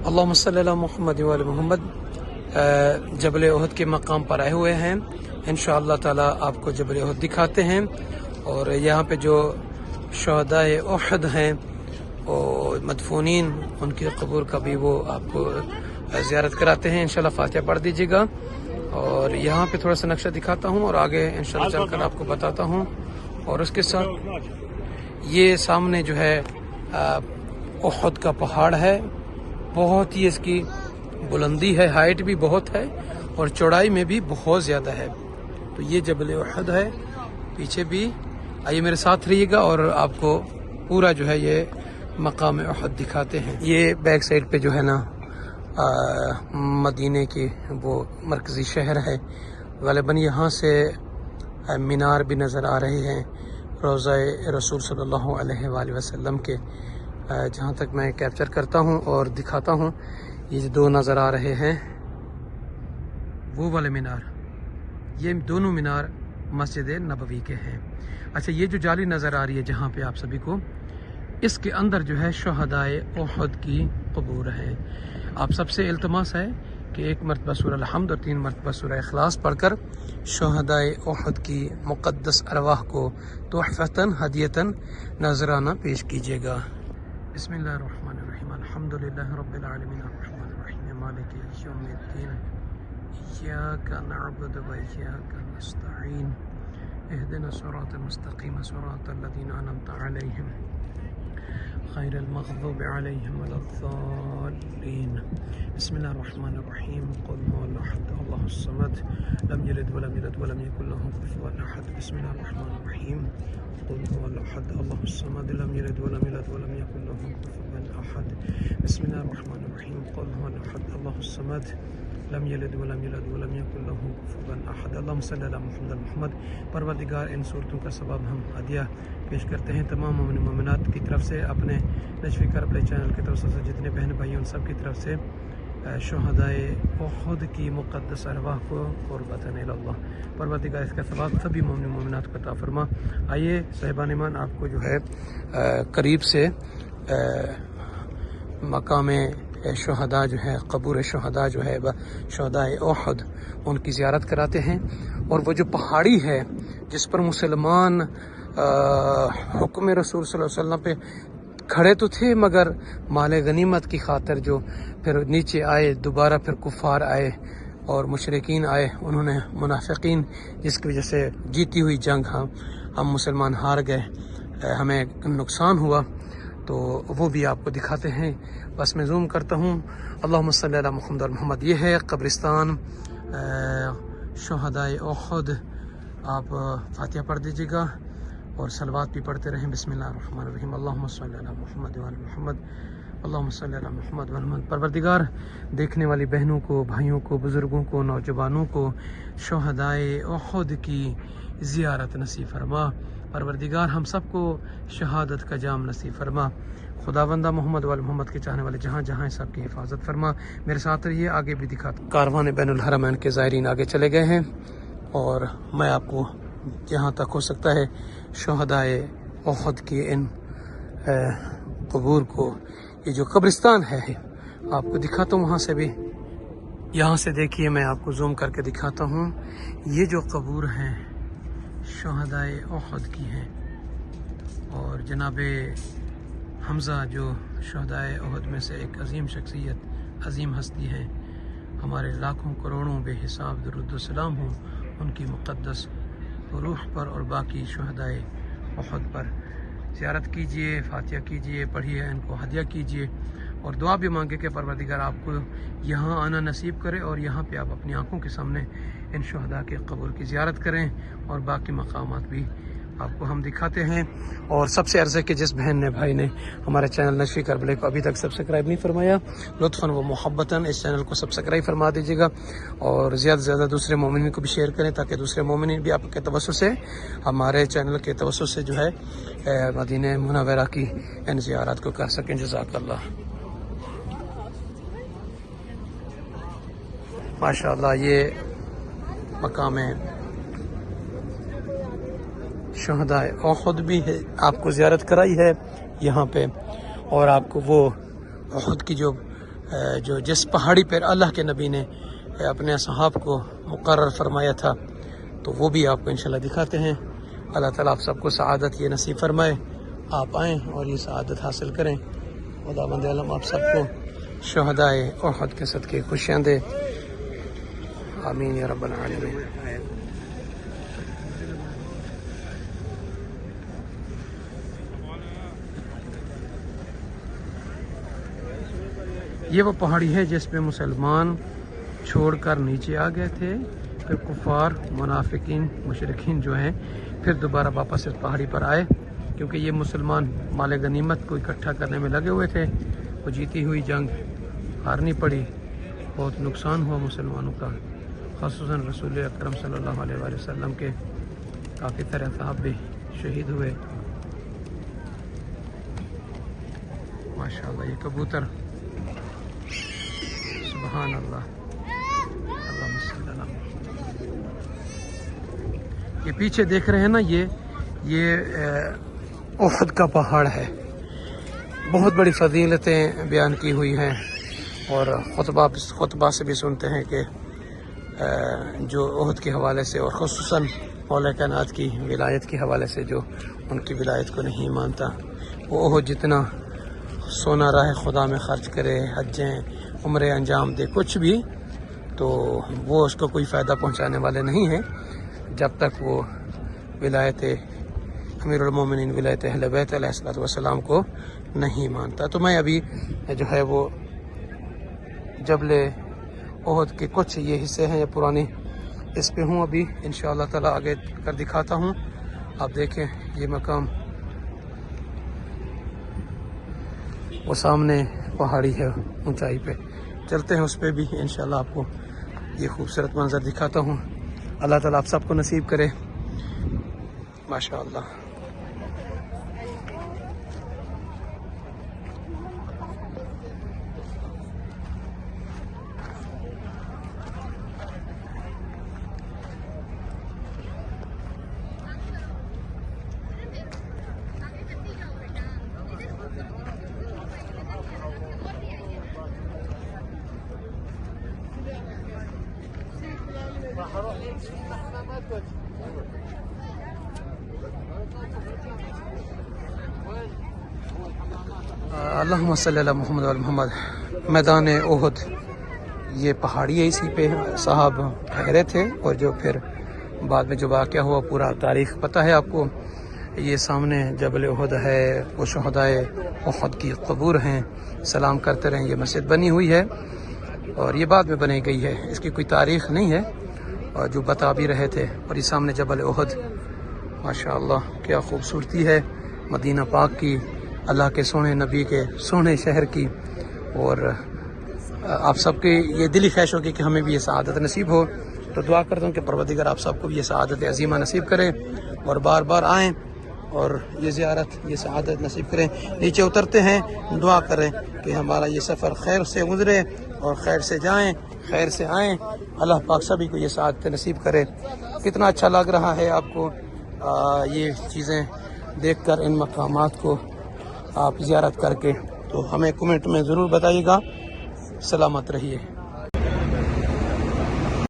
اللہم صلی علی محمد و علی محمد جبل احد کے مقام پر آئے ہوئے ہیں. انشاءاللہ تعالی آپ کو جبل احد دکھاتے ہیں اور یہاں پہ جو شہدائے احد ہیں اور مدفونین ان کی قبور کا بھی وہ آپ کو زیارت کراتے ہیں. انشاءاللہ فاتحہ پڑھ دیجیے گا اور یہاں پہ تھوڑا سا نقشہ دکھاتا ہوں اور آگے انشاءاللہ چل کر آپ کو بتاتا ہوں. اور اس کے ساتھ یہ سامنے جو ہے احد کا پہاڑ ہے، بہت ہی اس کی بلندی ہے، ہائٹ بھی بہت ہے اور چوڑائی میں بھی بہت زیادہ ہے. تو یہ جبل احد ہے، پیچھے بھی آئیے میرے ساتھ رہیے گا اور آپ کو پورا جو ہے یہ مقام احد دکھاتے ہیں. یہ بیک سائڈ پہ جو ہے نا مدینے کی وہ مرکزی شہر ہے. غالباً یہاں سے مینار بھی نظر آ رہے ہیں روضہ رسول صلی اللہ علیہ وآلہ وسلم کے، جہاں تک میں کیپچر کرتا ہوں اور دکھاتا ہوں. یہ جو دو نظر آ رہے ہیں وہ والے مینار، یہ دونوں مینار مسجد نبوی کے ہیں. اچھا، یہ جو جالی نظر آ رہی ہے جہاں پہ آپ سبھی کو، اس کے اندر جو ہے شہدائے احد کی قبور ہے. آپ سب سے التماس ہے کہ 1 مرتبہ سورہ الحمد اور 3 مرتبہ سورہ اخلاص پڑھ کر شہدائے احد کی مقدس ارواح کو تحفتاً ہدیتاً نذرانہ پیش کیجیے گا. بسم اللہ الرحمن الرحیم. الحمد للہ رب العالمین الرحمن الرحیم مالک یوم الدین ایاک نعبد و ایاک نستعین اهدنا الصراط المستقیم صراط الذین انعمت علیہم غیر المغضوب علیہم ولا الضالین. بسم اللہ الرحمن الرحیم. قل هو الله احد الله الصمد لم یلد ولم یولد ولم یکن له کفوا احد. بسم اللہ الرحمن الرحیم. قل هو الله احد الله الصمد لم یلد ولم یولد ولم یکن له کفوا احد. بسم اللہ الرحمن الرحیم. قل هو الله احد الله الصمد لم یلد ولم یولد ولم یکن له کفوا احد. اللہم صلی علی محمد. پروردگار، ان صورتوں کا سبب ہم ہدیہ پیش کرتے ہیں تمام مومن مومنات کی طرف سے، اپنے نشر کربلے چینل کی طرف سے، جتنے بہن بھائی ان سب کی طرف سے شہدائے احد کی مقدس ارواح کو قربۃ اللہ. پروردگار اس کا ثواب سبھی مومن مومنات کو عطا فرما. آئیے صاحبان ایمان، آپ کو جو ہے قریب سے مقام شہداء جو ہے، قبور شہداء جو ہے شہدائے احد، ان کی زیارت کراتے ہیں. اور وہ جو پہاڑی ہے جس پر مسلمان حکم رسول صلی اللہ علیہ وسلم پہ کھڑے تو تھے، مگر مال غنیمت کی خاطر جو پھر نیچے آئے، دوبارہ پھر کفار آئے اور مشرکین آئے، انہوں نے منافقین، جس کی وجہ سے جیتی ہوئی جنگ ہم مسلمان ہار گئے، ہمیں نقصان ہوا، تو وہ بھی آپ کو دکھاتے ہیں. بس میں زوم کرتا ہوں. اللہم صلی علی محمد محمد. یہ ہے قبرستان شہدائے احد. آپ فاتحہ پڑھ دیجیے گا اور صلوات بھی پڑھتے رہیں. بسم اللہ الرحمن الرحیم. اللہم صلی علی محمد و علی محمد. اللہم صلی علی محمد و علی محمد. پروردگار، دیکھنے والی بہنوں کو، بھائیوں کو، بزرگوں کو، نوجوانوں کو شہدائے احد کی زیارت نصیب فرما. پروردگار، ہم سب کو شہادت کا جام نصیب فرما. خداوندہ محمد وال محمد کے چاہنے والے جہاں جہاں سب کی حفاظت فرما. میرے ساتھ رہیے، آگے بھی دکھاتا ہوں. کاروان بین الحرمین کے زائرین آگے چلے گئے ہیں اور میں آپ کو جہاں تک ہو سکتا ہے شہدائے احد کی ان قبور کو، یہ جو قبرستان ہے، آپ کو دکھاتا ہوں وہاں سے بھی. یہاں سے دیکھیے، میں آپ کو زوم کر کے دکھاتا ہوں. یہ جو قبور ہیں شہدائے احد کی ہیں، اور جناب حمزہ جو شہدائے احد میں سے ایک عظیم شخصیت، عظیم ہستی ہے، ہمارے لاکھوں کروڑوں بے حساب درود و سلام ہوں ان کی مقدس روح پر اور باقی شہدائے احد پر. زیارت کیجئے، فاتحہ کیجئے، پڑھیے، ان کو ہدیہ کیجئے اور دعا بھی مانگے کہ پروردگار آپ کو یہاں آنا نصیب کرے اور یہاں پہ آپ اپنی آنکھوں کے سامنے ان شہداء کے قبر کی زیارت کریں اور باقی مقامات بھی آپ کو ہم دکھاتے ہیں. اور سب سے عرض ہے کہ جس بہن نے، بھائی نے ہمارے چینل نشری کربلے کو ابھی تک سبسکرائب نہیں فرمایا، لطفاً و محبتاً اس چینل کو سبسکرائب فرما دیجیے گا اور زیادہ سے زیادہ دوسرے مومنین کو بھی شیئر کریں تاکہ دوسرے مومنین بھی آپ کے توسط سے، ہمارے چینل کے توسط سے جو ہے مدینہ منورہ کی ان زیارات کو کر سکیں. جزاک اللہ. ماشاءاللہ، یہ مقام شہدائے احد بھی ہے، آپ کو زیارت کرائی ہے یہاں پہ، اور آپ کو وہ احد کی جو جو جس پہاڑی پر اللہ کے نبی نے اپنے صحاب کو مقرر فرمایا تھا، تو وہ بھی آپ کو انشاءاللہ دکھاتے ہیں۔ اللہ تعالیٰ آپ سب کو سعادت یہ نصیب فرمائے، آپ آئیں اور یہ سعادت حاصل کریں۔ خدا بند عالم آپ سب کو شہدائے احد کے صدقے خوشیاں دے، آمین یا رب العالمین۔ یہ وہ پہاڑی ہے جس پہ مسلمان چھوڑ کر نیچے آ گئے تھے، پھر کفار، منافقین، مشرکین جو ہیں پھر دوبارہ واپس اس پہاڑی پر آئے، کیونکہ یہ مسلمان مال غنیمت کو اکٹھا کرنے میں لگے ہوئے تھے۔ وہ جیتی ہوئی جنگ ہارنی پڑی، بہت نقصان ہوا مسلمانوں کا، خصوصاً رسول اکرم صلی اللہ علیہ وآلہ وسلم کے کافی طرح صحاب بھی شہید ہوئے۔ ماشاءاللہ یہ کبوتر، سبحان اللہ، اللہم صلی اللہ علیہ وسلم۔ یہ پیچھے دیکھ رہے ہیں نا، یہ احد کا پہاڑ ہے۔ بہت بڑی فضیلتیں بیان کی ہوئی ہیں، اور خطبہ سے بھی سنتے ہیں کہ جو احد کے حوالے سے، اور خصوصاً مولا کائنات کی ولایت کے حوالے سے جو ان کی ولایت کو نہیں مانتا، وہ احد جتنا سونا راہ خدا میں خرچ کرے، حجیں عمرے انجام دے، کچھ بھی، تو وہ اس کو کوئی فائدہ پہنچانے والے نہیں ہیں جب تک وہ ولایت امیر المومنین، ولایت اہل بیت علیہ الصلوۃ والسلام کو نہیں مانتا۔ تو میں ابھی جو ہے وہ جبل احد کے کچھ یہ حصے ہیں، یہ پرانی، اس پہ ہوں ابھی، انشاءاللہ تعالی آگے کر دکھاتا ہوں۔ آپ دیکھیں یہ مقام، وہ سامنے پہاڑی ہے اونچائی پہ، چلتے ہیں اس پہ بھی انشاءاللہ آپ کو یہ خوبصورت منظر دکھاتا ہوں۔ اللہ تعالیٰ آپ سب کو نصیب کرے، ماشاءاللہ۔ اللہم صلی اللہ محمد و محمد۔ میدان احد، یہ پہاڑی ہے، اسی پہ صحاب ٹھہرے تھے، اور جو پھر بعد میں جو واقعہ ہوا پورا تاریخ پتہ ہے آپ کو۔ یہ سامنے جبل احد ہے، وہ شہدائے احد کی قبور ہیں، سلام کرتے رہیں۔ یہ مسجد بنی ہوئی ہے، اور یہ بعد میں بنائی گئی ہے، اس کی کوئی تاریخ نہیں ہے، اور جو بتا بھی رہے تھے۔ اور یہ سامنے جبل احد، ماشاءاللہ کیا خوبصورتی ہے مدینہ پاک کی، اللہ کے سونے نبی کے سونے شہر کی۔ اور آپ سب کے یہ دلی خواہش ہوگی کہ ہمیں بھی یہ سعادت نصیب ہو، تو دعا کرتا ہوں کہ پروردگار آپ سب کو بھی یہ سعادت عظیمہ نصیب کرے، اور بار بار آئیں اور یہ زیارت، یہ سعادت نصیب کریں۔ نیچے اترتے ہیں، دعا کریں کہ ہمارا یہ سفر خیر سے گزرے، اور خیر سے جائیں، خیر سے آئیں۔ اللہ پاک سبھی کو یہ سعادت نصیب کرے۔ کتنا اچھا لگ رہا ہے آپ کو یہ چیزیں دیکھ کر، ان مقامات کو آپ زیارت کر کے؟ تو ہمیں کمنٹ میں ضرور بتائیے گا۔ سلامت رہیے۔